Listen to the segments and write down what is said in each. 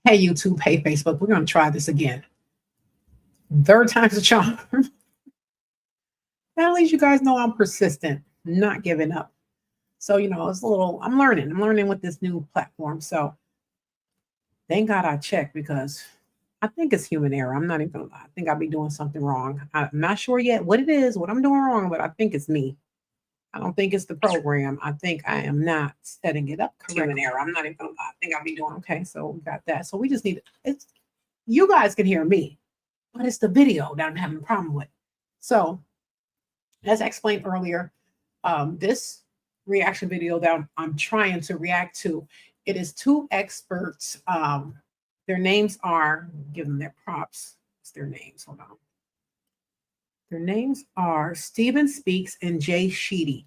Hey, YouTube. Hey, Facebook. We're going to try this again. Third time's a charm. At least you guys know I'm persistent, not giving up. So, it's a little, I'm learning. I'm learning with this new platform. So, thank God I checked because I think it's human error. I'm not even going to lie. I think I'll be doing something wrong. I'm not sure yet what it is, what I'm doing wrong, but I think it's me. I don't think it's the program. I think I am not setting it up correctly. Human error. I'm not even going to lie. I think I'll be doing okay. So, we got that. So, we just need it's you guys can hear me, but it's the video that I'm having a problem with. So, as I explained earlier, this reaction video that I'm trying to react to, it is two experts. Their names are, give them their props. What's their names? Hold on. Their names are Stephen Speaks and Jay Sheedy.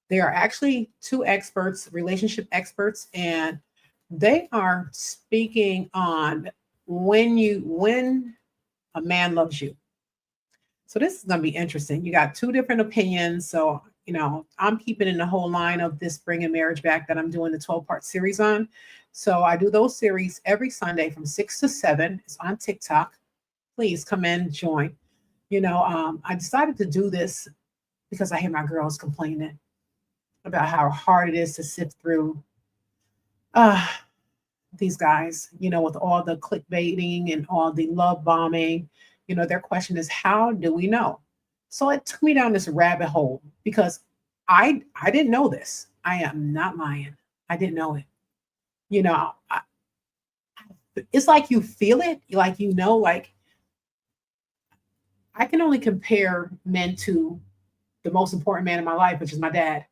They are actually two experts, relationship experts, and they are speaking on when a man loves you. So this is going to be interesting. You got two different opinions. So, I'm keeping in the whole line of this Bringing Marriage Back that I'm doing the 12-part series on. So I do those series every Sunday from 6 to 7. It's on TikTok. Please come in, join. I decided to do this because I hear my girls complaining about how hard it is to sift through uh, these guys, with all the clickbaiting and all the love bombing. Their question is, how do we know? So it took me down this rabbit hole because I didn't know this. I am not lying. I didn't know it. I, it's like you feel it, like like I can only compare men to the most important man in my life, which is my dad.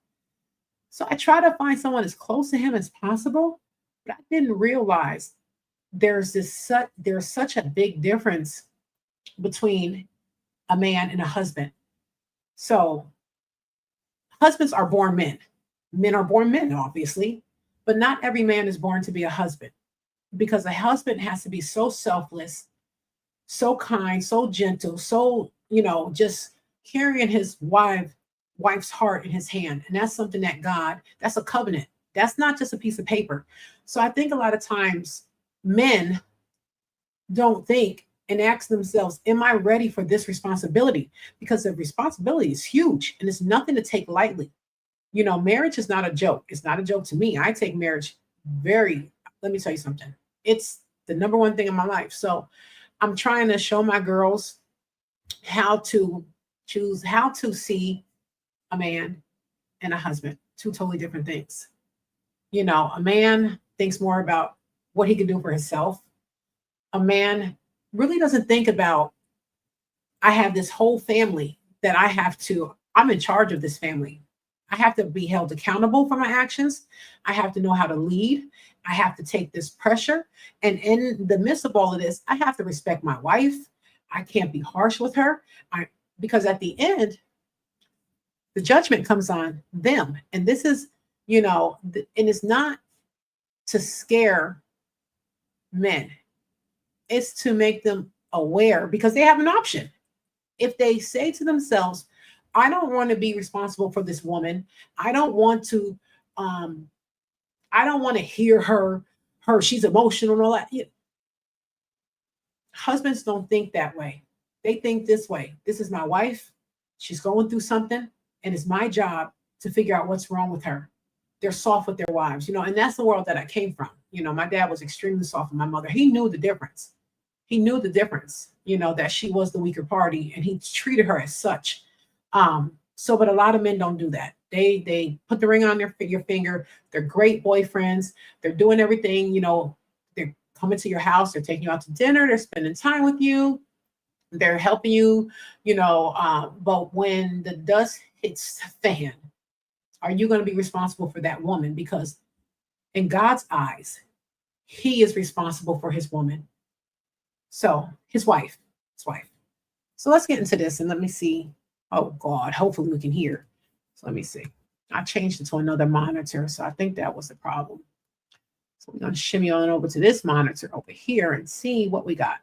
So I try to find someone as close to him as possible, but I didn't realize there's such a big difference between a man and a husband. So husbands are born men. Men are born men, obviously, but not every man is born to be a husband because a husband has to be so selfless, so kind, so gentle, so, just carrying his wife's heart in his hand. And that's something that that's a covenant. That's not just a piece of paper. So I think a lot of times men don't think and ask themselves, am I ready for this responsibility? Because the responsibility is huge and it's nothing to take lightly. Marriage is not a joke. It's not a joke to me. I take marriage let me tell you something. It's the number one thing in my life. So I'm trying to show my girls how to choose, how to see a man and a husband, two totally different things. A man thinks more about what he can do for himself. A man really doesn't think about, I have this whole family that I'm in charge of this family. I have to be held accountable for my actions. I have to know how to lead. I have to take this pressure. And in the midst of all of this, I have to respect my wife. I can't be harsh with her. Because at the end, the judgment comes on them. And this is, and it's not to scare men. It's to make them aware because they have an option. If they say to themselves, I don't want to be responsible for this woman. I don't want to hear her she's emotional and all that. Husbands don't think that way. They think this way. This is my wife. She's going through something and it's my job to figure out what's wrong with her. They're soft with their wives, and that's the world that I came from. My dad was extremely soft with my mother. He knew the difference. That she was the weaker party and he treated her as such. But a lot of men don't do that. They put the ring on your finger. They're great boyfriends. They're doing everything, they're coming to your house. They're taking you out to dinner. They're spending time with you. They're helping you, but when the dust hits the fan, are you going to be responsible for that woman? Because in God's eyes, he is responsible for his woman. So his wife. So let's get into this and let me see. Oh God, hopefully we can hear. So let me see. I changed it to another monitor. So I think that was the problem. So we're going to shimmy on over to this monitor over here and see what we got.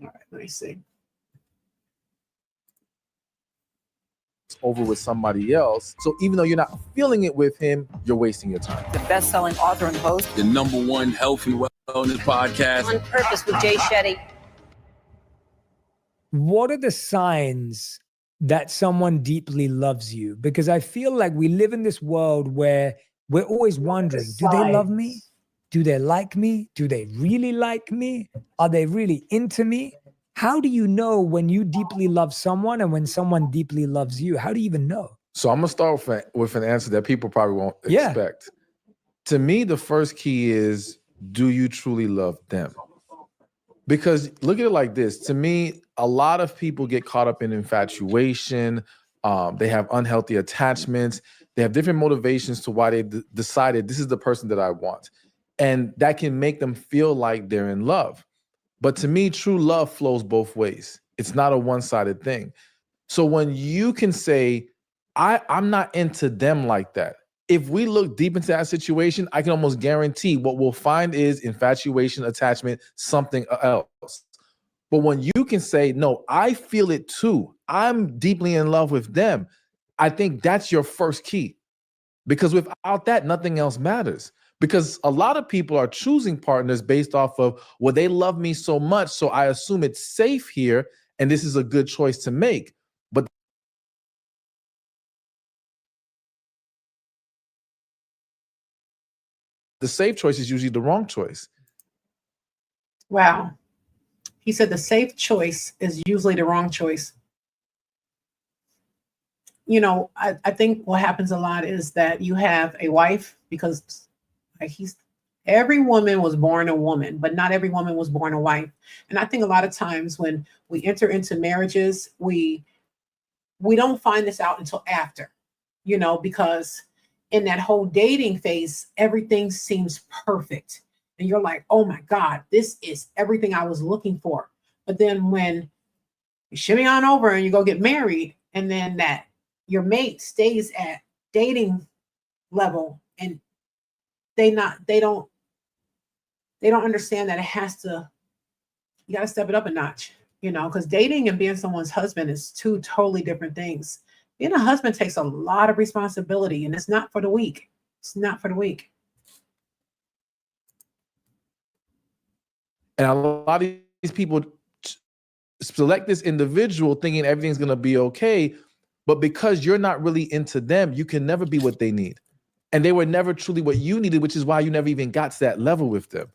All right, let me see. over with somebody else. So even though you're not feeling it with him, you're wasting your time. The best-selling author and host. The #1 health and wellness podcast. On Purpose with Jay Shetty. What are the signs that someone deeply loves you? Because I feel like we live in this world where we're always wondering, do they love me? Do they like me? Do they really like me? Are they really into me? How do you know when you deeply love someone and when someone deeply loves you? How do you even know? So I'm going to start with an answer that people probably won't expect. To me, the first key is, do you truly love them? Because look at it like this. To me, a lot of people get caught up in infatuation. They have unhealthy attachments. They have different motivations to why they decided this is the person that I want. And that can make them feel like they're in love. But to me, true love flows both ways. It's not a one-sided thing. So when you can say, I'm not into them like that. If we look deep into that situation, I can almost guarantee what we'll find is infatuation, attachment, something else. But when you can say, no, I feel it too. I'm deeply in love with them. I think that's your first key. Because without that, nothing else matters. Because a lot of people are choosing partners based off of, well, they love me so much, so I assume it's safe here, and this is a good choice to make. But the safe choice is usually the wrong choice. Wow. He said the safe choice is usually the wrong choice. You know, I think what happens a lot is that you have a wife, because every woman was born a woman, but not every woman was born a wife. And I think a lot of times when we enter into marriages, we don't find this out until after, you know, because in that whole dating phase, everything seems perfect. And you're like, oh my God, this is everything I was looking for. But then when you shimmy on over and you go get married, and then that your mate stays at dating level, and they don't understand that you got to step it up a notch, you know, because dating and being someone's husband is two totally different things. Being a husband takes a lot of responsibility, and it's not for the weak. It's not for the weak. And a lot of these people select this individual thinking everything's going to be okay. But because you're not really into them, you can never be what they need. And they were never truly what you needed, which is why you never even got to that level with them.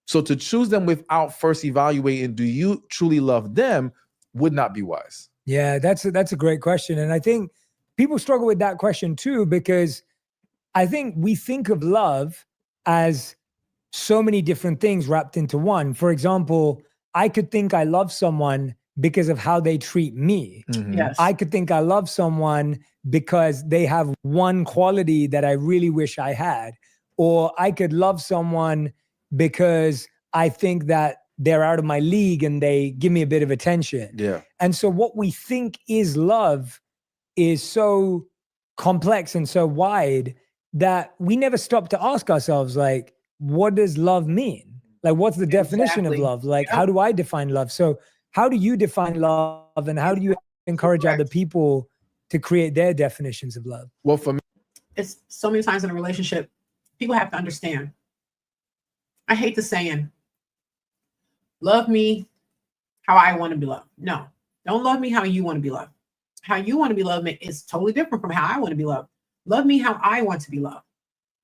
So to choose them without first evaluating, do you truly love them, would not be wise. Yeah, that's a great question. And I think people struggle with that question too, because I think we think of love as so many different things wrapped into one. For example, I could think I love someone because of how they treat me. Mm-hmm. Yes. I could think I love someone because they have one quality that I really wish I had. Or I could love someone because I think that they're out of my league and they give me a bit of attention. Yeah. And so what we think is love is so complex and so wide that we never stop to ask ourselves, like, what does love mean? Like, what's the definition of love? Like, how do I define love? So how do you define love, and how do you encourage other people to create their definitions of love? Well, for me, it's so many times in a relationship, people have to understand. I hate the saying, love me how I want to be loved. No, don't love me how you want to be loved. How you want to be loved is totally different from how I want to be loved. Love me how I want to be loved.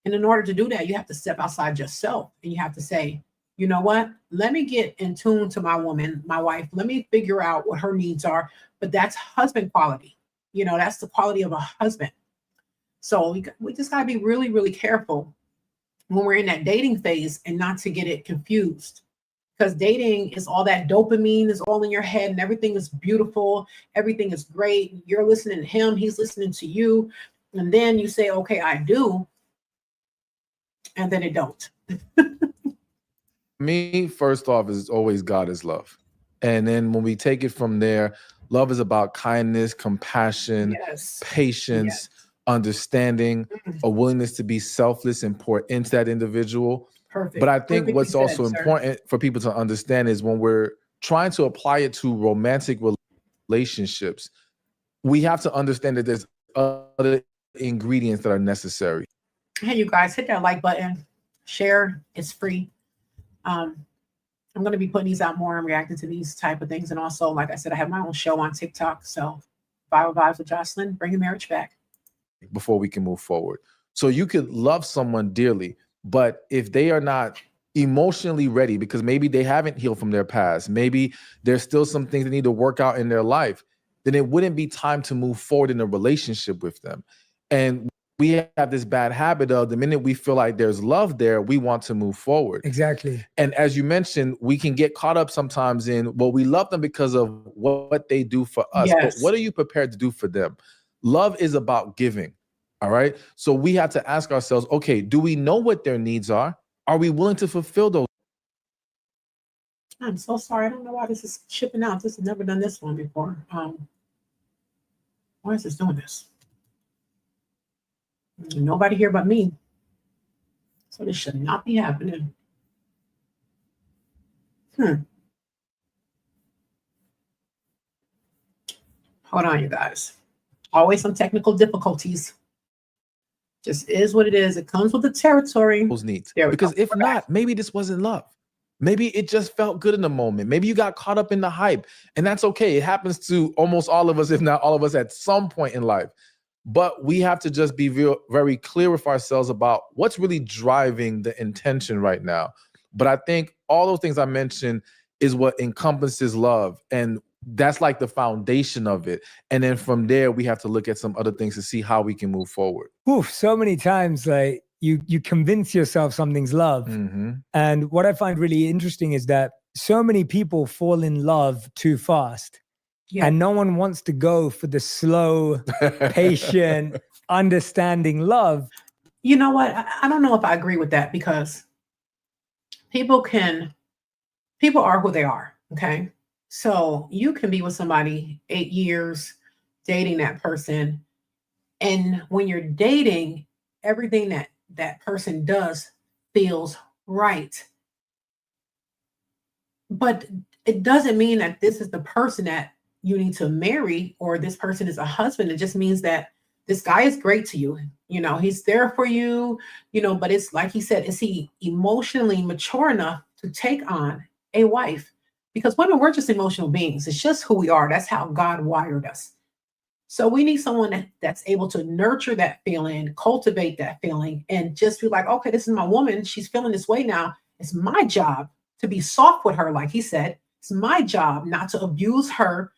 And in order to do that, you have to step outside yourself, and you have to say, you know what? Let me get in tune to my woman, my wife. Let me figure out what her needs are. But that's husband quality. You know, that's the quality of a husband. So we just got to be really, really careful when we're in that dating phase and not to get it confused. Because dating is all that dopamine is all in your head, and everything is beautiful. Everything is great. You're listening to him. He's listening to you. And then you say, okay, I do. And then it don't. Me, first off, is always God is love. And then when we take it from there, love is about kindness, compassion, patience, understanding, a willingness to be selfless and pour into that individual. Perfect. But I think Perfectly what's also said, important for people to understand is when we're trying to apply it to romantic relationships, we have to understand that there's other ingredients that are necessary. Hey, you guys, hit that like button, share. It's free. I'm going to be putting these out more. I'm reacting to these type of things. And also, like I said, I have my own show on TikTok. So Viral Vibes with Jocelyn, bring the marriage back. Before we can move forward. So you could love someone dearly, but if they are not emotionally ready, because maybe they haven't healed from their past, maybe there's still some things they need to work out in their life, then it wouldn't be time to move forward in a relationship with them. And we have this bad habit of the minute we feel like there's love there, we want to move forward. Exactly. And as you mentioned, we can get caught up sometimes in, well, we love them because of what they do for us. Yes. But what are you prepared to do for them? Love is about giving. All right. So we have to ask ourselves, okay, do we know what their needs are? Are we willing to fulfill those? I'm so sorry. I don't know why this is shipping out. This has never done this one before. Why is this doing this? Nobody here but me. So this should not be happening. Hold on, you guys. Always some technical difficulties. Just is what it is. It comes with the territory. Those needs. There we Because go. if not, maybe this wasn't love. Maybe it just felt good in the moment. Maybe you got caught up in the hype, and that's okay. It happens to almost all of us, if not all of us, at some point in life. But we have to just be very clear with ourselves about what's really driving the intention right now. But I think all those things I mentioned is what encompasses love. And that's like the foundation of it. And then from there, we have to look at some other things to see how we can move forward. Oof, so many times, like you convince yourself something's love. Mm-hmm. And what I find really interesting is that so many people fall in love too fast. Yeah. And no one wants to go for the slow, patient, understanding love. You know what? I don't know if I agree with that, because people are who they are. Okay. So you can be with somebody 8 years, dating that person. And when you're dating, everything that person does feels right. But it doesn't mean that this is the person that you need to marry, or this person is a husband. It just means that this guy is great to you. You know, he's there for you, but it's like he said, is he emotionally mature enough to take on a wife? Because women, we're just emotional beings. It's just who we are. That's how God wired us. So we need someone that's able to nurture that feeling, cultivate that feeling, and just be like, okay, this is my woman. She's feeling this way now. It's my job to be soft with her, like he said. It's my job not to abuse her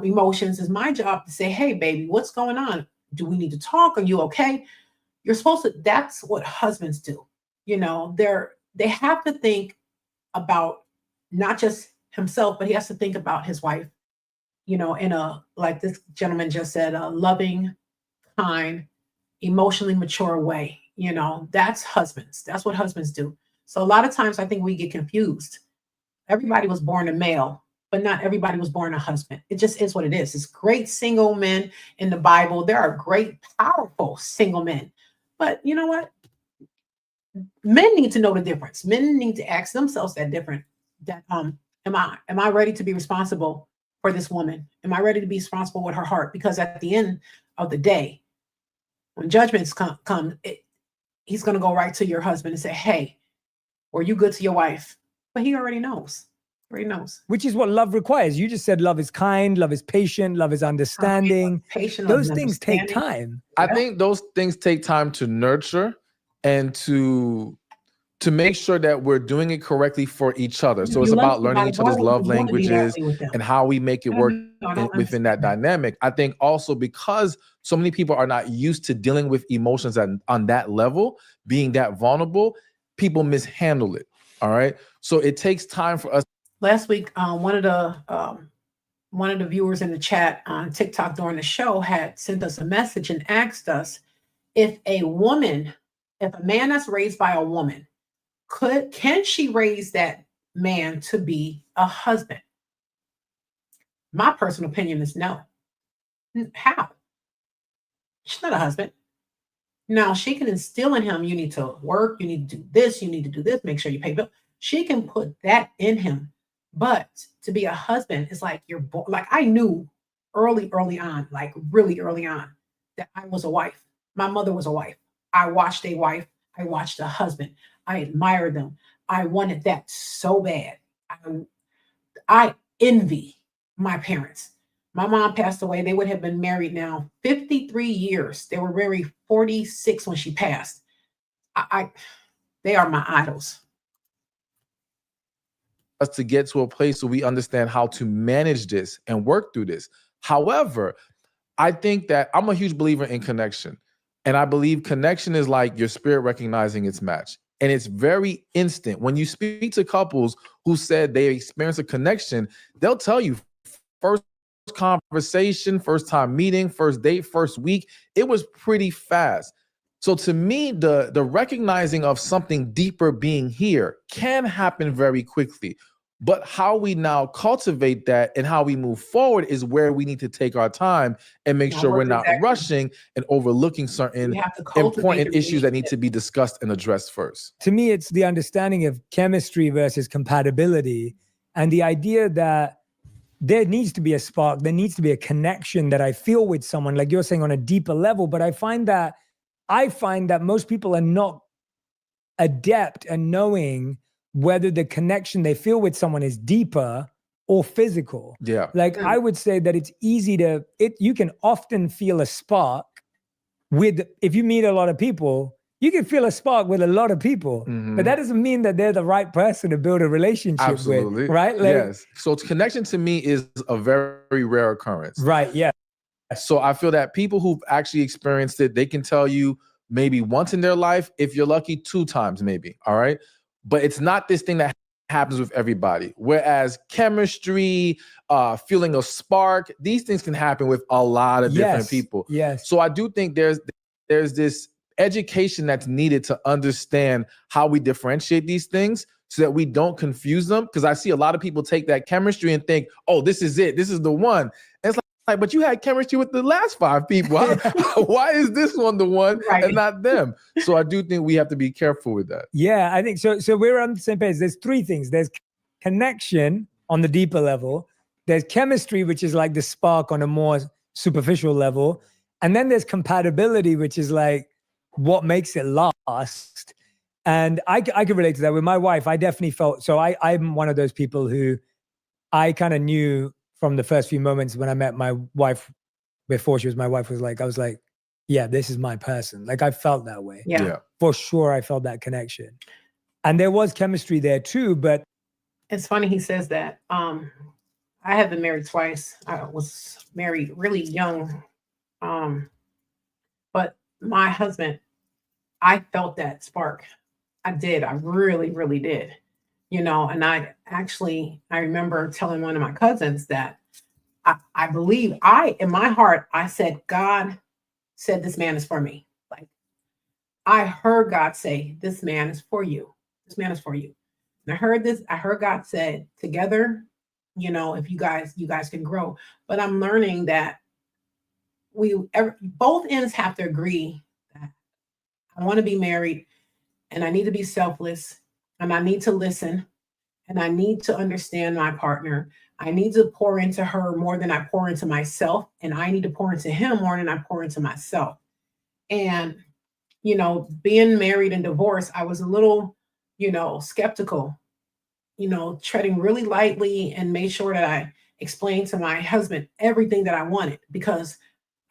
emotions. It's my job to say, hey, baby, what's going on? Do we need to talk? Are you okay? You're supposed to, that's what husbands do. They have to think about not just himself, but he has to think about his wife, in a, like this gentleman just said, a loving, kind, emotionally mature way. That's husbands. That's what husbands do. So a lot of times I think we get confused. Everybody was born a male, but not everybody was born a husband. It just is what it is. It's great single men in the Bible. There are great, powerful single men. But you know what? Men need to know the difference. Men need to ask themselves am I ready to be responsible for this woman? Am I ready to be responsible with her heart? Because at the end of the day, when judgments come, he's going to go right to your husband and say, hey, were you good to your wife? But he already knows. Which is what love requires. You just said love is kind, love is patient, love is understanding. Those things take time. I think those things take time to nurture and to make sure that we're doing it correctly for each other. So it's about learning each other's love languages and how we make it work within that dynamic. I think also because so many people are not used to dealing with emotions on that level, being that vulnerable, people mishandle it. All right. So it takes time for us. Last week, one of the viewers in the chat on TikTok during the show had sent us a message and asked us if a man that's raised by a woman, can she raise that man to be a husband? My personal opinion is no. How? She's not a husband. Now, she can instill in him, you need to work, you need to do this, you need to do this, make sure you pay bills. She can put that in him. But to be a husband is like like I knew early on, like really early on, that I was a wife. My mother was a wife. I watched a wife. I watched a husband. I admired them. I wanted that so bad. I, I envy my parents. My mom passed away. They would have been married now 53 years. They were married 46 when she passed. I they are my idols. Us to get to a place where we understand how to manage this and work through this. However, I think that I'm a huge believer in connection. And I believe connection is like your spirit recognizing its match. And it's very instant. When you speak to couples who said they experienced a connection, they'll tell you first conversation, first time meeting, first date, first week, it was pretty fast. So to me, the recognizing of something deeper being here can happen very quickly. But how we now cultivate that and how we move forward is where we need to take our time and make sure we're not rushing and overlooking certain important issues that need to be discussed and addressed first. To me, it's the understanding of chemistry versus compatibility, and the idea that there needs to be a spark, there needs to be a connection that I feel with someone, like you're saying, on a deeper level. But I find that most people are not adept at knowing whether the connection they feel with someone is deeper or physical. Yeah. Like I would say that it's easy you can often feel a spark if you meet a lot of people, you can feel a spark with a lot of people, but that doesn't mean that they're the right person to build a relationship with, right? Like, yes. So connection to me is a very rare occurrence. Right, yeah. So I feel that people who've actually experienced it, they can tell you maybe once in their life, if you're lucky, 2 times maybe, all right? But it's not this thing that happens with everybody. Whereas chemistry, feeling a spark, these things can happen with a lot of different people. Yes. So I do think there's this education that's needed to understand how we differentiate these things so that we don't confuse them. Because I see a lot of people take that chemistry and think, oh, this is it. This is the one. And it's like, but you had chemistry with the last 5 people. Why is this one the one and not them? So I do think we have to be careful with that. Yeah, I think so. So we're on the same page. There's 3 things. There's connection on the deeper level. There's chemistry, which is like the spark on a more superficial level. And then there's compatibility, which is like what makes it last. And I can relate to that. With my wife, I definitely felt, so I'm one of those people who I kind of knew from the first few moments when I met my wife, before she was my wife, I was like, yeah, this is my person. Like I felt that way. Yeah. For sure, I felt that connection. And there was chemistry there too, but. It's funny he says that. I have been married twice. I was married really young. But my husband, I felt that spark. I did. I really, really did. And I remember telling one of my cousins that I believe in my heart, I said, God said, this man is for me. Like I heard God say, this man is for you. This man is for you. And I heard God said, together, if you guys can grow. But I'm learning that both ends have to agree that I want to be married and I need to be selfless and I need to listen and I need to understand my partner. I need to pour into her more than I pour into myself. And I need to pour into him more than I pour into myself. And, being married and divorced, I was a little, skeptical, treading really lightly and made sure that I explained to my husband everything that I wanted because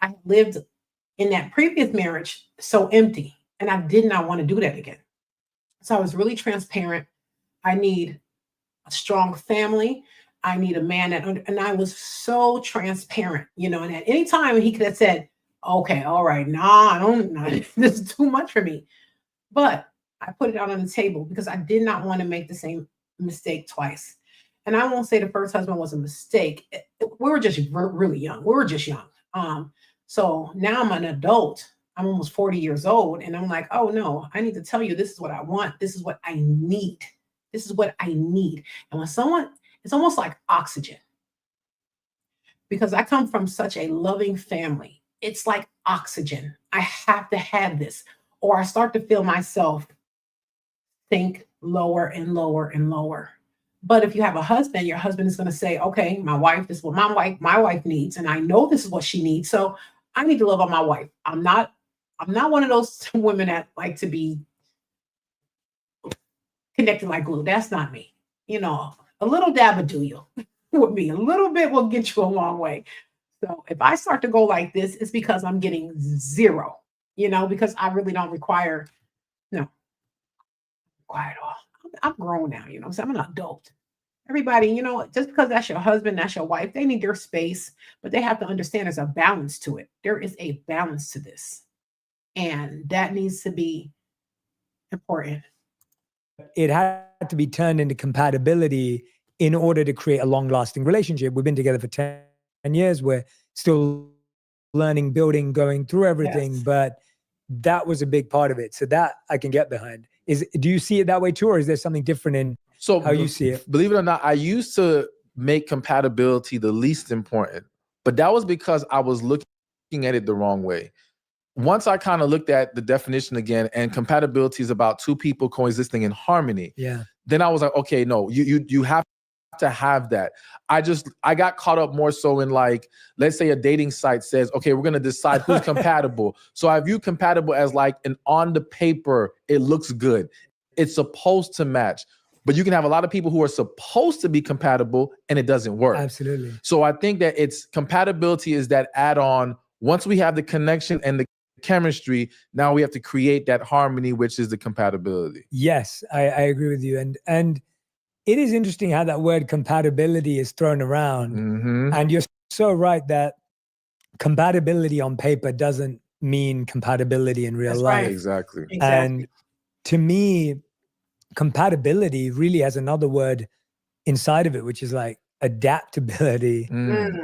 I lived in that previous marriage so empty and I did not want to do that again. So I was really transparent. I need a strong family. I need a man and I was so transparent, and at any time he could have said, okay, all right, I don't know. This is too much for me. But I put it out on the table because I did not want to make the same mistake twice. And I won't say the first husband was a mistake. We were just really young. We were just young. So now I'm an adult. I'm almost 40 years old. And I'm like, oh no, I need to tell you, this is what I want. This is what I need. This is what I need. And when it's almost like oxygen. Because I come from such a loving family. It's like oxygen. I have to have this. Or I start to feel myself sink lower and lower and lower. But if you have a husband, your husband is going to say, okay, my wife, this is what my wife needs. And I know this is what she needs. So I need to love on my wife. I'm not one of those women that like to be connected like glue. That's not me. You know, a little dab will do you with me. A little bit will get you a long way. So if I start to go like this, it's because I'm getting zero, because I really don't require, no, require it all. I'm grown now, so I'm an adult. Everybody, just because that's your husband, that's your wife, they need their space, but they have to understand there's a balance to it. There is a balance to this. And that needs to be important. It had to be turned into compatibility in order to create a long-lasting relationship. We've been together for 10 years. We're still learning, building, going through everything, Yes. but that was a big part of it. So that I can get behind. Do you see it that way too, or is there something different in how you see it? Believe it or not, I used to make compatibility the least important, but that was because I was looking at it the wrong way. Once I kind of looked at the definition again, and compatibility is about two people coexisting in harmony. Yeah. Then I was like, okay, no, you have to have that. I got caught up more so in, like, let's say a dating site says, okay, we're gonna decide who's compatible. So I view compatible as like on the paper, it looks good. It's supposed to match. But you can have a lot of people who are supposed to be compatible and it doesn't work. Absolutely. So I think that compatibility is that add-on. Once we have the connection and the chemistry, now we have to create that harmony, which is the compatibility. Yes, I agree with you. And it is interesting how that word compatibility is thrown around. Mm-hmm. And you're so right that compatibility on paper doesn't mean compatibility in real That's life. right. Exactly. And to me, compatibility really has another word inside of it, which is like adaptability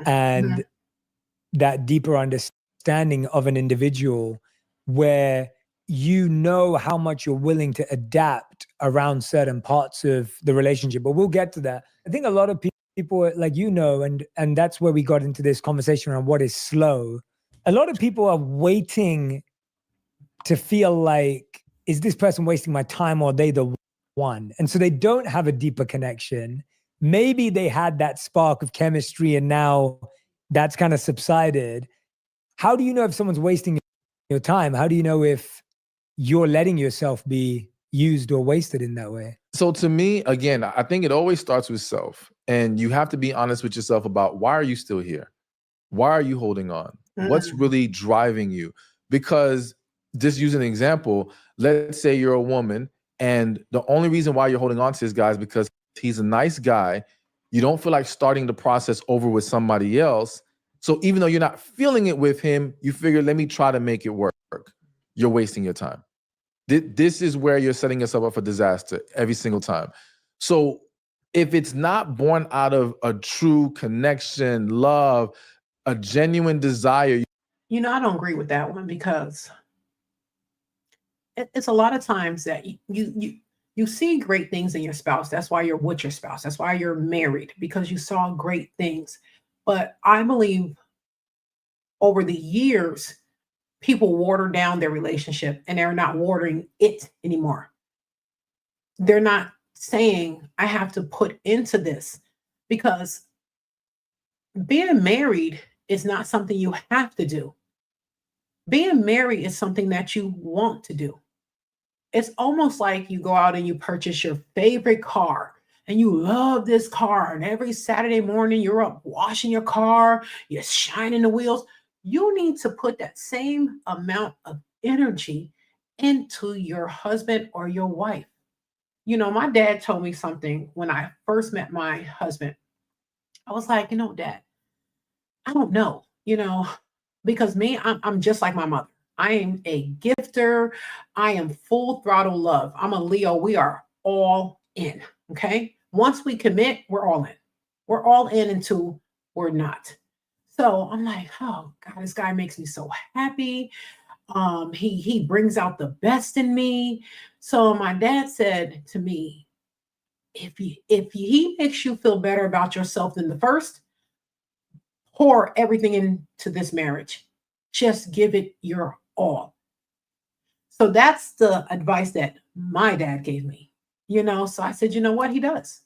and that deeper understanding of an individual where you know how much you're willing to adapt around certain parts of the relationship. But we'll get to that. I think a lot of people, like, and that's where we got into this conversation around what is slow. A lot of people are waiting to feel like, is this person wasting my time or are they the one? And so they don't have a deeper connection. Maybe they had that spark of chemistry and now that's kind of subsided. How do you know if someone's wasting your time? How do you know if you're letting yourself be used or wasted in that way? So to me, again, I think it always starts with self. And you have to be honest with yourself about, why are you still here? Why are you holding on? What's really driving you? Because, just using an example, let's say you're a woman and the only reason why you're holding on to this guy is because he's a nice guy. You don't feel like starting the process over with somebody else. So even though you're not feeling it with him, you figure, let me try to make it work. You're wasting your time. This is where you're setting yourself up for disaster every single time. So if it's not born out of a true connection, love, a genuine desire. I don't agree with that one, because it's a lot of times that you see great things in your spouse. That's why you're with your spouse. That's why you're married, because you saw great things. But I believe over the years, people water down their relationship and they're not watering it anymore. They're not saying, I have to put into this, because being married is not something you have to do. Being married is something that you want to do. It's almost like you go out and you purchase your favorite car and you love this car. And every Saturday morning you're up washing your car, you're shining the wheels. You need to put that same amount of energy into your husband or your wife. My dad told me something when I first met my husband. I was like, Dad, I don't know, because me, I'm just like my mother. I am a gifter. I am full throttle love. I'm a Leo. We are all in. Okay. Once we commit, we're all in. We're all in until we're not. So I'm like, oh God, this guy makes me so happy. He brings out the best in me. So my dad said to me, if he makes you feel better about yourself than the first, pour everything into this marriage. Just give it your all. So that's the advice that my dad gave me, So I said, you know what? He does.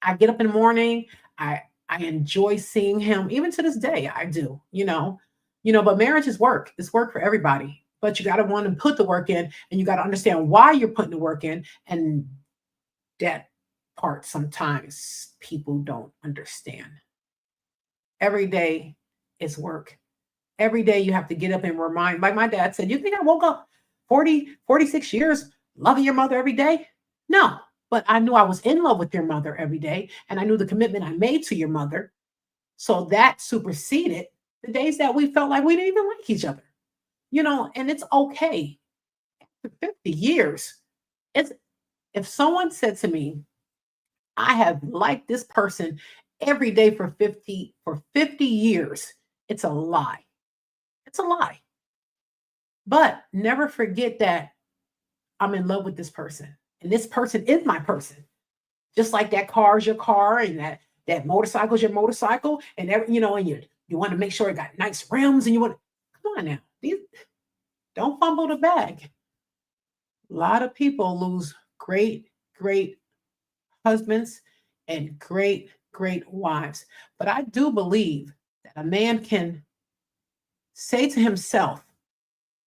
I get up in the morning. I enjoy seeing him. Even to this day, I do, but marriage is work. It's work for everybody. But you got to want to put the work in, and you got to understand why you're putting the work in. And that part sometimes people don't understand. Every day is work. Every day you have to get up and remind, like my dad said, you think I woke up 46 years loving your mother every day? No, but I knew I was in love with your mother every day. And I knew the commitment I made to your mother. So that superseded the days that we felt like we didn't even like each other, and it's okay. For 50 years, if someone said to me, I have liked this person every day for 50 years, it's a lie. It's a lie. But never forget that I'm in love with this person, and this person is my person. Just like that car is your car, and that motorcycle is your motorcycle, and and you want to make sure it got nice rims, and come on now, don't fumble the bag. A lot of people lose great husbands and great wives. But I do believe that a man can say to himself,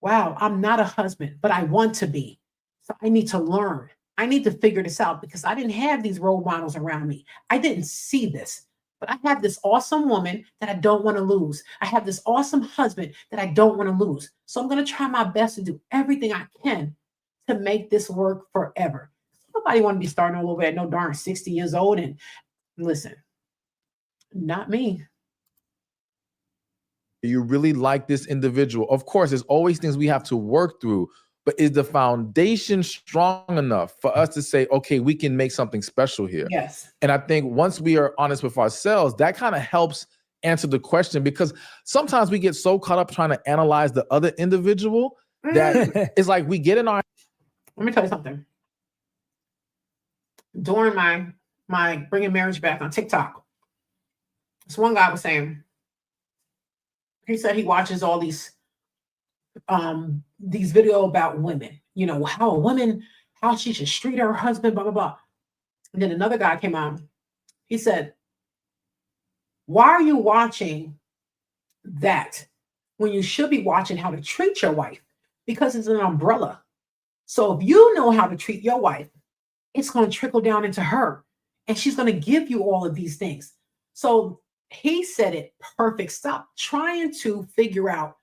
wow, I'm not a husband, but I want to be. So I need to learn. I need to figure this out because I didn't have these role models around me. I didn't see this, but I have this awesome woman that I don't want to lose. I have this awesome husband that I don't want to lose. So I'm going to try my best to do everything I can to make this work forever. Nobody want to be starting all over at no darn 60 years old. And listen, not me. You really like this individual. Of course, there's always things we have to work through, but is the foundation strong enough for us to say, okay, we can make something special here? Yes. And I think once we are honest with ourselves, that kind of helps answer the question, because sometimes we get so caught up trying to analyze the other individual that it's like we get in our... Let me tell you something. During my Bringing Marriage Back on TikTok, this one guy was saying, he said he watches all these video about women, how a woman, how she should treat her husband, blah, blah, blah. And then another guy came on. He said, why are you watching that when you should be watching how to treat your wife? Because it's an umbrella. So if you know how to treat your wife, it's going to trickle down into her, and she's going to give you all of these things. So he said it perfect. Stop trying to figure out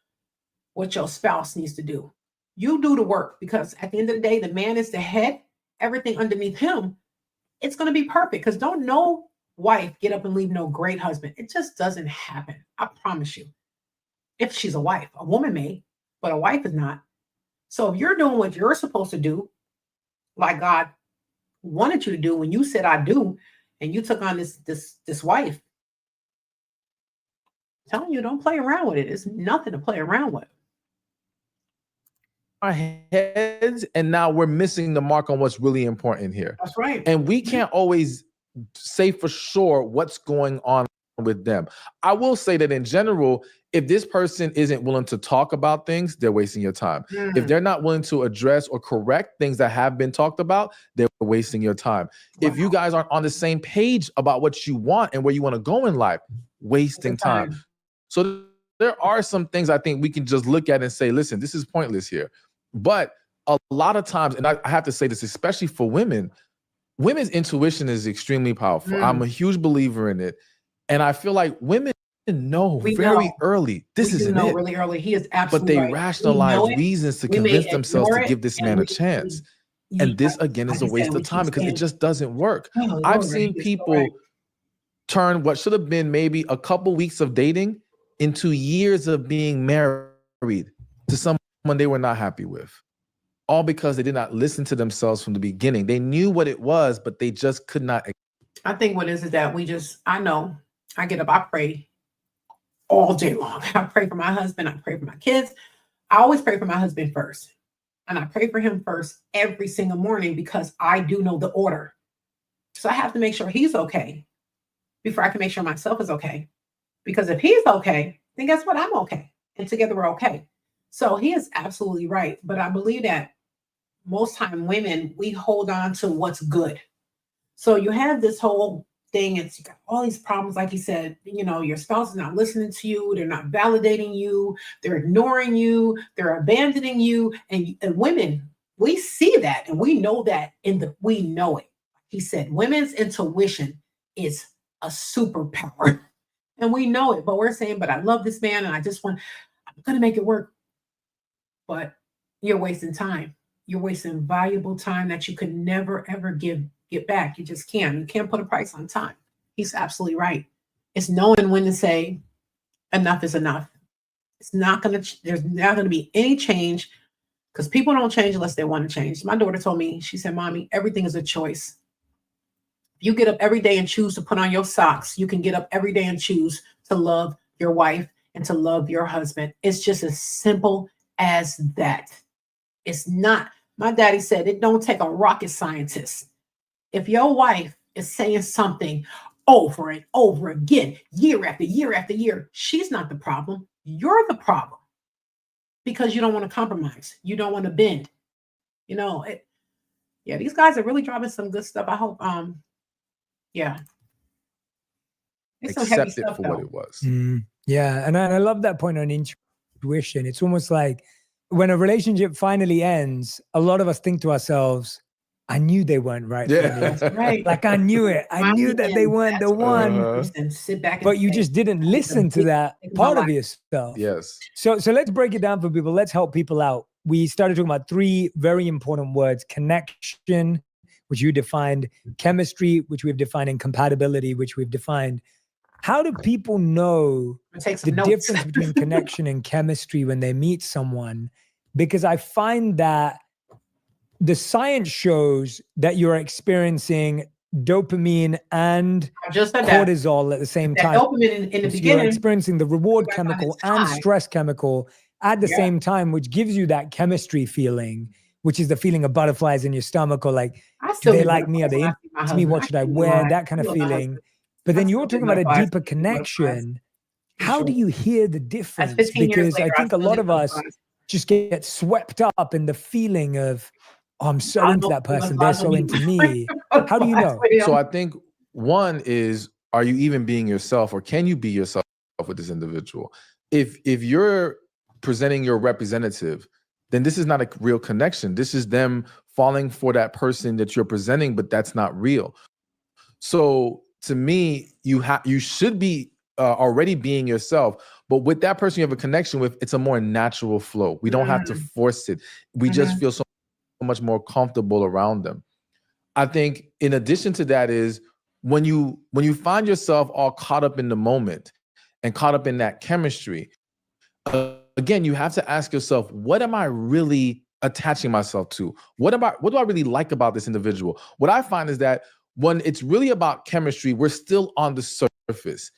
what your spouse needs to do. You do the work, because at the end of the day, the man is the head. Everything underneath him, it's going to be perfect, because don't no wife get up and leave no great husband. It just doesn't happen. I promise you. If she's a wife, a woman may, but a wife is not. So if you're doing what you're supposed to do, like God wanted you to do when you said I do, and you took on this wife, I'm telling you, don't play around with it. It's nothing to play around with. Our heads, and now we're missing the mark on what's really important here. That's right. And we can't always say for sure what's going on with them. I will say that in general, if this person isn't willing to talk about things, they're wasting your time. If they're not willing to address or correct things that have been talked about, they're wasting your time. Wow. If you guys aren't on the same page about what you want and where you want to go in life, wasting time. So there are some things I think we can just look at and say, listen, this is pointless here. But a lot of times, and I have to say this, especially for women, women's intuition is extremely powerful. I'm a huge believer in it. And I feel like women know very early. This isn't it. Really early. He is absolutely But they rationalize reasons to convince themselves to give this man a chance. And this, again, is a waste of time because it just doesn't work. I've seen people turn what should have been maybe a couple weeks of dating into years of being married to someone they were not happy with. All because they did not listen to themselves from the beginning. They knew what it was, but they just could not. I think what is that I know I get up, I pray all day long. I pray for my husband. I pray for my kids. I always pray for my husband first. And I pray for him first every single morning because I do know the order. So I have to make sure he's okay before I can make sure myself is okay. Because if he's okay, then guess what? I'm okay. And together we're okay. So he is absolutely right. But I believe that most time women, we hold on to what's good. So you have this whole thing. It's you got all these problems, like you said, your spouse is not listening to you, they're not validating you, they're ignoring you, they're abandoning you. And women, we see that and we know that we know it. He said women's intuition is a superpower. And we know it, but we're saying, but I love this man and I'm gonna make it work. But you're wasting time. You're wasting valuable time that you could never ever get back. You just can't. You can't put a price on time. He's absolutely right. It's knowing when to say enough is enough. There's not going to be any change because people don't change unless they want to change. My daughter told me, she said, Mommy, everything is a choice. If you get up every day and choose to put on your socks, you can get up every day and choose to love your wife and to love your husband. It's just as simple as that. It's not. My daddy said it don't take a rocket scientist. If your wife is saying something over and over again, year after year after year, she's not the problem. You're the problem because you don't want to compromise. You don't want to bend. These guys are really dropping some good stuff. I hope, It's some heavy Accept it stuff, for though. what it was. Yeah. And I love that point on intuition. It's almost like when a relationship finally ends, a lot of us think to ourselves, I knew they weren't right for me. That's right. Like I knew it. I knew that they weren't the one. Sit back and But you say, just didn't listen to that part of yourself. Yes. So let's break it down for people. Let's help people out. We started talking about 3 very important words: connection, which you defined, chemistry, which we've defined, and compatibility, which we've defined. How do people know the difference between connection and chemistry when they meet someone? Because I find that the science shows that you're experiencing dopamine and cortisol at the same time. Dopamine in the So beginning, you're experiencing the reward chemical and stress chemical at the same time, which gives you that chemistry feeling, which is the feeling of butterflies in your stomach, or like, do they like me? Are they into me? What should I wear? That kind of feeling. But then you're talking about a deeper connection. How do you hear the difference? Because I think a lot of us just get swept up in the feeling of, oh, I'm so into that person, they're so into me. How do you know? So I think one is, are you even being yourself, or can you be yourself with this individual? If you're presenting your representative, then this is not a real connection. This is them falling for that person that you're presenting, but that's not real. So to me, you should be already being yourself, but with that person you have a connection with, it's a more natural flow. We don't have to force it. We just feel so much more comfortable around them. I think in addition to that is when you find yourself all caught up in the moment and caught up in that chemistry, again, you have to ask yourself, what am I really attaching myself to? What do I really like about this individual? What I find is that when it's really about chemistry, we're still on the surface.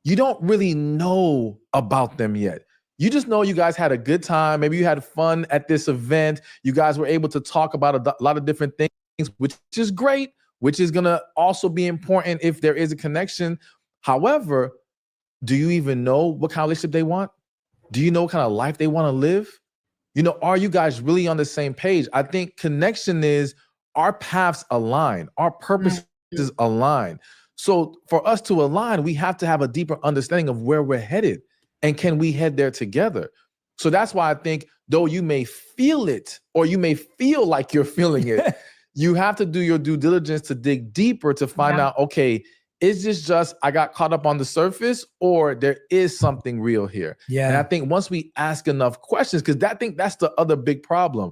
You don't really know about them yet. You just know you guys had a good time. Maybe you had fun at this event. You guys were able to talk about a lot of different things, which is great, which is going to also be important if there is a connection. However, do you even know what kind of relationship they want? Do you know what kind of life they want to live? Are you guys really on the same page? I think connection is our paths align, our purposes align. So for us to align, we have to have a deeper understanding of where we're headed, and can we head there together? So that's why I think, though you may feel it, or you may feel like you're feeling it, you have to do your due diligence to dig deeper to find out, okay, is this just I got caught up on the surface, or there is something real here? Yeah. And I think once we ask enough questions, because I think that's the other big problem.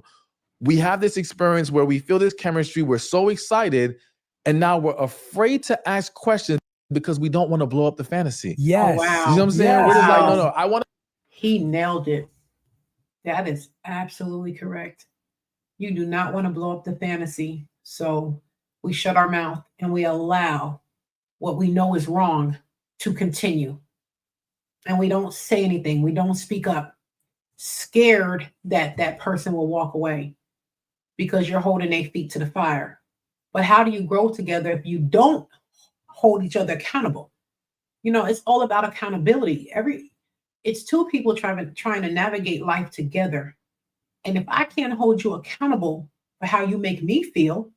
We have this experience where we feel this chemistry, we're so excited, and now we're afraid to ask questions because we don't want to blow up the fantasy. Yes. Oh, wow. You know what I'm saying? Yes. We're just like, no, I want to. He nailed it. That is absolutely correct. You do not want to blow up the fantasy. So we shut our mouth and we allow what we know is wrong to continue. And we don't say anything. We don't speak up, scared that that person will walk away because you're holding their feet to the fire. But how do you grow together if you don't hold each other accountable? It's all about accountability. It's 2 people trying to navigate life together. And if I can't hold you accountable for how you make me feel,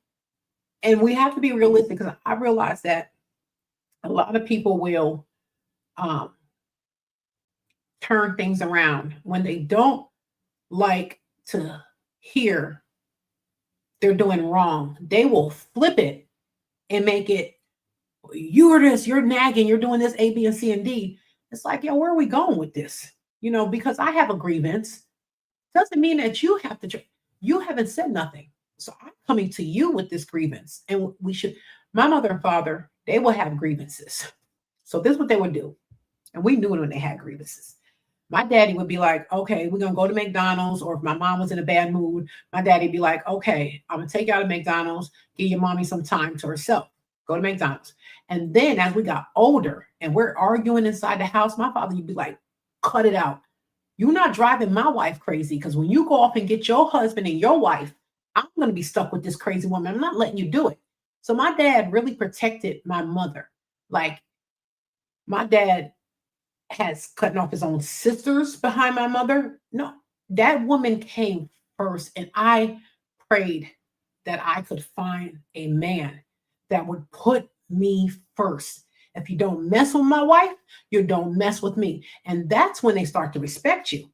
and we have to be realistic, because I realize that a lot of people will turn things around when they don't like to hear they're doing wrong. They will flip it and make it, you're this, you're nagging, you're doing this, A, B, and C, and D. It's like, yo, where are we going with this? You know, because I have a grievance doesn't mean that you have to, you haven't said nothing. So I'm coming to you with this grievance. And we should, my mother and father, they will have grievances. So this is what they would do. And we knew it when they had grievances. My daddy would be like, okay, we're going to go to McDonald's. Or if my mom was in a bad mood, my daddy'd be like, okay, I'm going to take you out of McDonald's, give your mommy some time to herself. Go to McDonald's. And then as we got older and we're arguing inside the house, my father would be like, cut it out. You're not driving my wife crazy, because when you go off and get your husband and your wife, I'm going to be stuck with this crazy woman. I'm not letting you do it. So my dad really protected my mother. Like, my dad has cutting off his own sisters behind my mother. No, that woman came first. And I prayed that I could find a man that would put me first. If you don't mess with my wife, you don't mess with me. And that's when they start to respect you.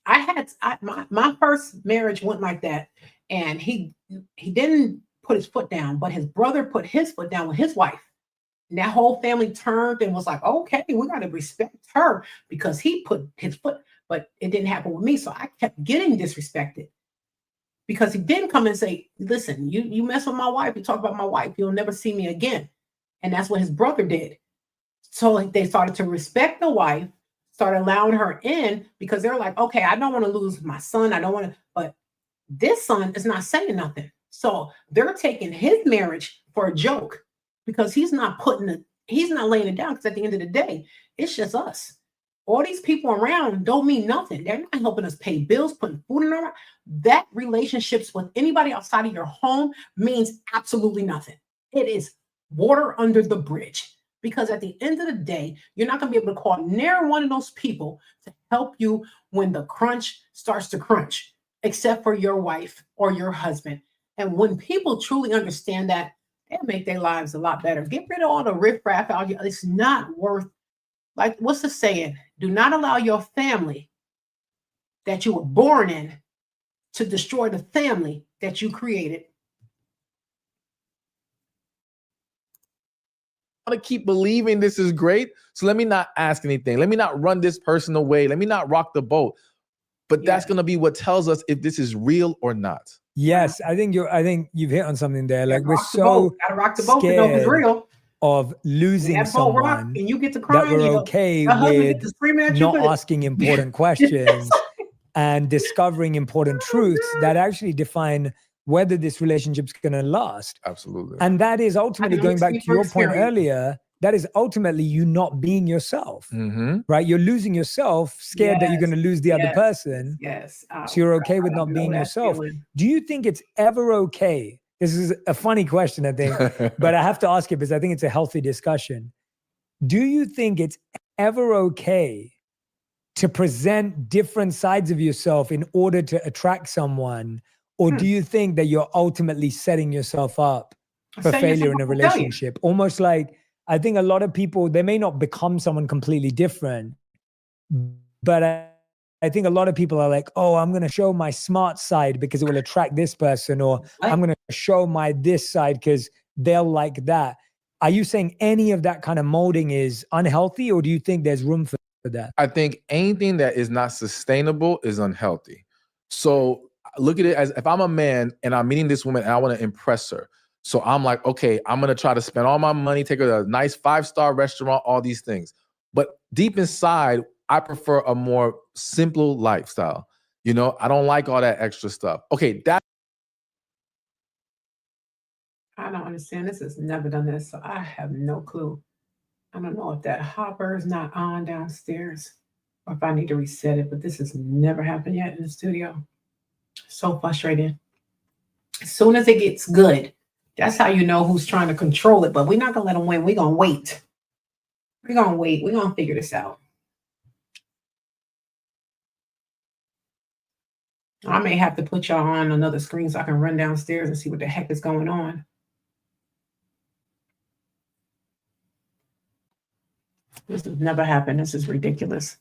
My first marriage went like that. And he didn't put his foot down, but his brother put his foot down with his wife. And that whole family turned and was like, okay, we got to respect her because he put his foot, but it didn't happen with me. So I kept getting disrespected because he didn't come and say, listen, you mess with my wife, you talk about my wife, you'll never see me again. And that's what his brother did. So they started to respect the wife, started allowing her in because they're like, okay, I don't want to lose my son. I don't want to, but this son is not saying nothing. So they're taking his marriage for a joke because he's not laying it down. Because at the end of the day, it's just us. All these people around don't mean nothing. They're not helping us pay bills, putting food in our mouth. That relationships with anybody outside of your home means absolutely nothing. It is water under the bridge. Because at the end of the day, you're not going to be able to call near one of those people to help you when the crunch starts to crunch, except for your wife or your husband. And when people truly understand that, they'll make their lives a lot better. Get rid of all the riffraff out here. It's not worth, like, what's the saying? Do not allow your family that you were born in to destroy the family that you created. I want to keep believing this is great. So let me not ask anything. Let me not run this person away. Let me not rock the boat. But that's going to be what tells us if this is real or not. Yes, I think you've hit on something there. Like, we're so scared of losing someone and you get to crying, that we're okay with not asking important questions and discovering important truths that actually define whether this relationship's going to last. Absolutely. And that is ultimately, going back to your point earlier, that is ultimately you not being yourself, right? You're losing yourself, scared that you're going to lose the other person. Yes. So you're okay with not being yourself. Do you think it's ever okay? This is a funny question, I think, but I have to ask it because I think it's a healthy discussion. Do you think it's ever okay to present different sides of yourself in order to attract someone? Or do you think that you're ultimately setting yourself up for failure in a relationship? Almost like, I think a lot of people, they may not become someone completely different, but I think a lot of people are like, oh, I'm going to show my smart side because it will attract this person, or I'm going to show my this side because they'll like that. Are you saying any of that kind of molding is unhealthy, or do you think there's room for that? I think anything that is not sustainable is unhealthy. So look at it as, if I'm a man and I'm meeting this woman and I want to impress her. So I'm like, okay, I'm going to try to spend all my money, take her to a nice 5-star restaurant, all these things. But deep inside, I prefer a more simple lifestyle. You know, I don't like all that extra stuff. Okay, that. I don't understand. This has never done this, so I have no clue. I don't know if that hopper is not on downstairs or if I need to reset it, but this has never happened yet in the studio. So frustrating. As soon as it gets good, that's how you know who's trying to control it, but we're not going to let them win. We're going to wait. We're going to wait. We're going to figure this out. I may have to put y'all on another screen so I can run downstairs and see what the heck is going on. This has never happened. This is ridiculous.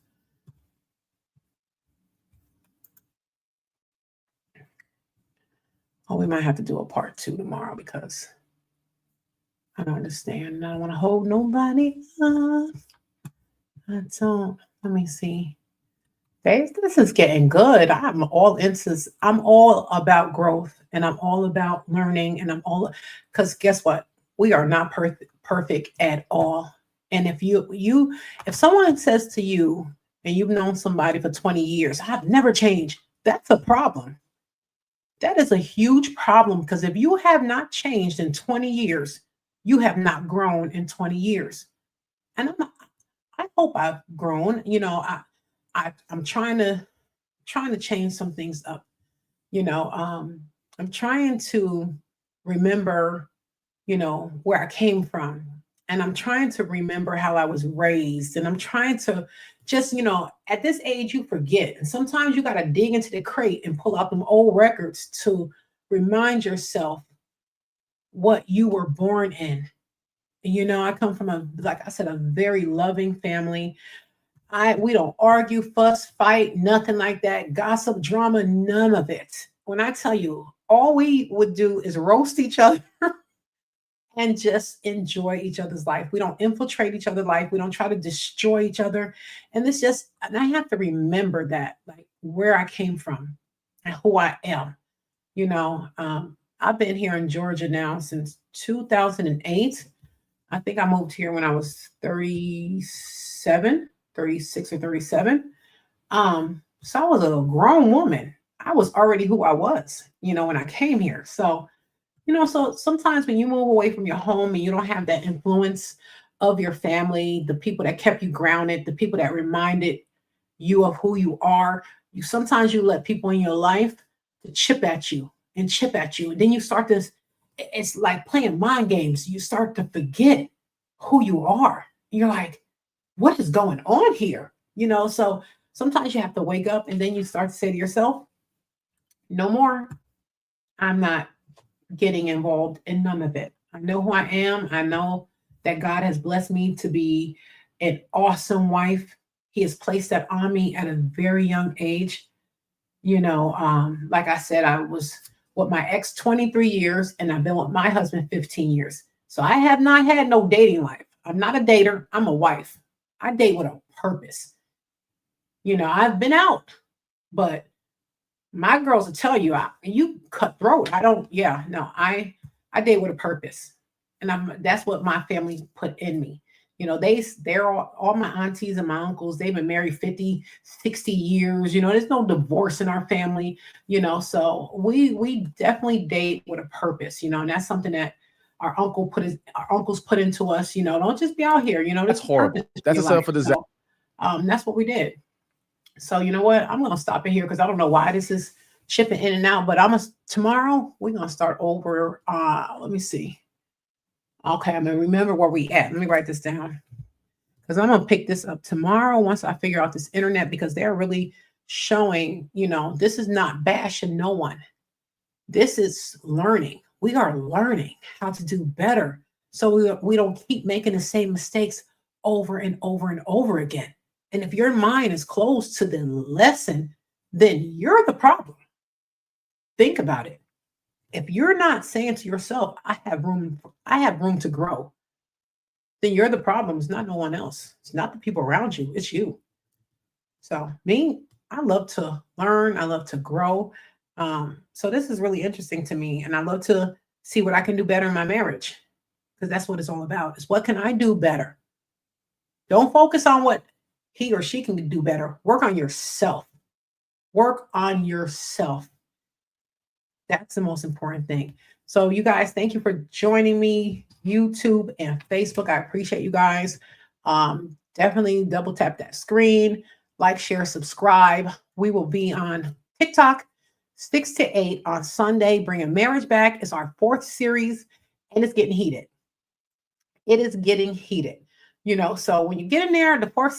Oh, we might have to do a part 2 tomorrow because I don't understand. I don't want to hold nobody up. I don't. Let me see. This is getting good. I'm all about growth, and I'm all about learning, and because guess what? We are not perfect at all. And if someone says to you, and you've known somebody for 20 years, I've never changed, that's a problem. That is a huge problem, because if you have not changed in 20 years, you have not grown in 20 years. And I hope I've grown. I'm trying to change some things up. I'm trying to remember, where I came from, and I'm trying to remember how I was raised, and I'm trying to just, at this age, you forget, and sometimes you got to dig into the crate and pull out them old records to remind yourself what you were born in. I come from like I said, a very loving family. We don't argue, fuss, fight, nothing like that. Gossip, drama, none of it. When I tell you, all we would do is roast each other and just enjoy each other's life. We don't infiltrate each other's life. We don't try to destroy each other. And I have to remember that, like, where I came from and who I am. I've been here in Georgia now since 2008. I think I moved here when I was 37. 36 or 37. So I was a grown woman. I was already who I was, when I came here. So, so sometimes when you move away from your home and you don't have that influence of your family, the people that kept you grounded, the people that reminded you of who you are, sometimes you let people in your life to chip at you. And then you start it's like playing mind games. You start to forget who you are. You're like, what is going on here? So sometimes you have to wake up, and then you start to say to yourself, no more. I'm not getting involved in none of it. I know who I am. I know that God has blessed me to be an awesome wife. He has placed that on me at a very young age. Like I said, I was with my ex 23 years, and I've been with my husband 15 years. So I have not had no dating life. I'm not a dater. I'm a wife. I date with a purpose. I've been out, but my girls will tell you, you cutthroat. I date with a purpose. And that's what my family put in me. They're all my aunties and my uncles, they've been married 50, 60 years. There's no divorce in our family, so we definitely date with a purpose, and that's something that our uncles put into us. Don't just be out here, That's horrible. That's a setup for disaster. That's what we did. So you know what? I'm gonna stop it here because I don't know why this is chipping in and out, but tomorrow we're gonna start over. Let me see. Okay, I'm gonna remember where we at. Let me write this down, because I'm gonna pick this up tomorrow once I figure out this internet, because they're really showing, this is not bashing no one. This is learning. We are learning how to do better, so we don't keep making the same mistakes over and over and over again. And if your mind is closed to the lesson, then you're the problem. Think about it. If you're not saying to yourself, I have room to grow, then you're the problem. It's not no one else. It's not the people around you. It's you. So I love to learn. I love to grow. So this is really interesting to me. And I love to see what I can do better in my marriage, because that's what it's all about. Is what can I do better? Don't focus on what he or she can do better. Work on yourself. Work on yourself. That's the most important thing. So you guys, thank you for joining me, YouTube and Facebook. I appreciate you guys. Definitely double tap that screen, like, share, subscribe. We will be on TikTok 6 to 8 on Sunday. Bringing Marriage Back is our 4th series, and it's getting heated. It is getting heated. So when you get in there, the fourth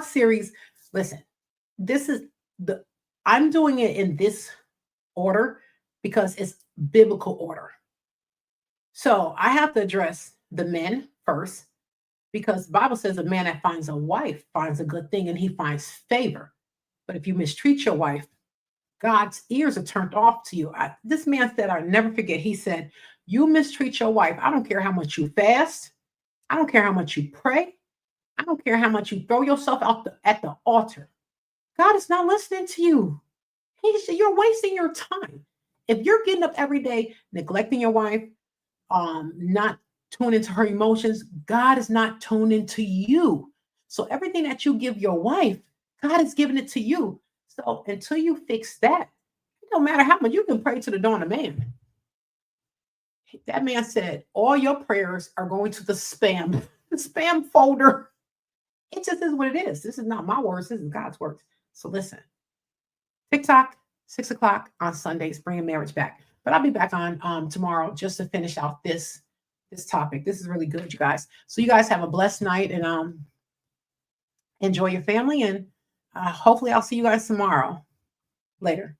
series, listen, I'm doing it in this order because it's biblical order. So I have to address the men first, because the Bible says a man that finds a wife finds a good thing and he finds favor. But if you mistreat your wife, God's ears are turned off to you. This man said, I'll never forget. He said, you mistreat your wife. I don't care how much you fast. I don't care how much you pray. I don't care how much you throw yourself out at the altar. God is not listening to you. You're wasting your time. If you're getting up every day, neglecting your wife, not tuning into her emotions, God is not tuned into you. So everything that you give your wife, God is giving it to you. So until you fix that, it don't matter how much you can pray to the dawn of man. That man said, all your prayers are going to the spam folder. It just is what it is. This is not my words. This is God's words. So listen, TikTok, 6 o'clock on Sundays, bringing marriage back. But I'll be back on tomorrow just to finish out this topic. This is really good, you guys. So you guys have a blessed night and enjoy your family. And hopefully I'll see you guys tomorrow. Later.